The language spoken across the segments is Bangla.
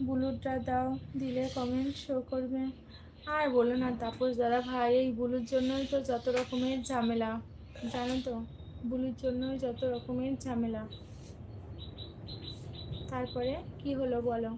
ব্লুটা দাও, দিলে কমেন্ট শো করবে। আর বলো না তাপস দাদা ভাই, এই ব্লুর জন্যই তো যত রকমের ঝামেলা, জানো তো, ব্লুর জন্যই যত রকমের ঝামেলা। তারপরে কি হলো বলো?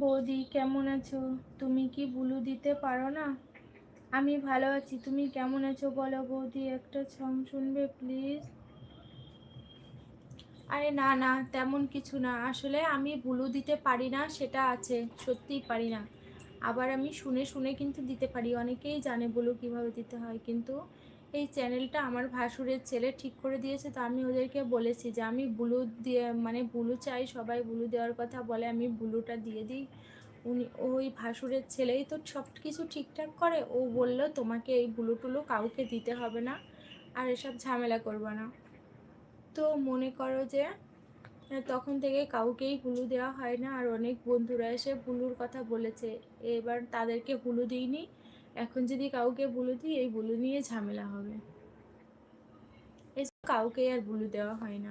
বৌদি কেমন আছো? তুমি কি ব্লু দিতে পারো না? আমি ভালো আছি, তুমি কেমন আছো বলো বৌদি, একটা সং শুনবে প্লিজ? আরে না না, তেমন কিছু না, আসলে আমি ব্লু দিতে পারি না, সেটা আছে, সত্যিই পারি না। আবার আমি শুনে শুনে কিন্তু দিতে পারি, অনেকেই জানে ব্লু কীভাবে দিতে হয়, কিন্তু এই চ্যানেলটা আমার ভাসুরের ছেলে ঠিক করে দিয়েছে, তো আমি ওদেরকে বলেছি যে আমি ব্লু দিয়ে, মানে ব্লু চাই, সবাই ব্লু দেওয়ার কথা বলে, আমি ব্লুটা দিয়ে দিই। উনি, ওই ভাসুরের ছেলেই তো সব কিছু ঠিকঠাক করে, ও বলল তোমাকে এই ব্লু টুলু কাউকে দিতে হবে না, আর এসব ঝামেলা করবে না। তো মনে করো যে তখন থেকে কাউকেই হুলু দেওয়া হয় না, আর অনেক বন্ধুরা এসে হুলুর কথা বলেছে, এবার তাদেরকে হুলু দিইনি। এখন যদি কাউকে হুলু দিই, এই হুলু নিয়ে ঝামেলা হবে, এই কাউকেই আর হুলু দেওয়া হয় না।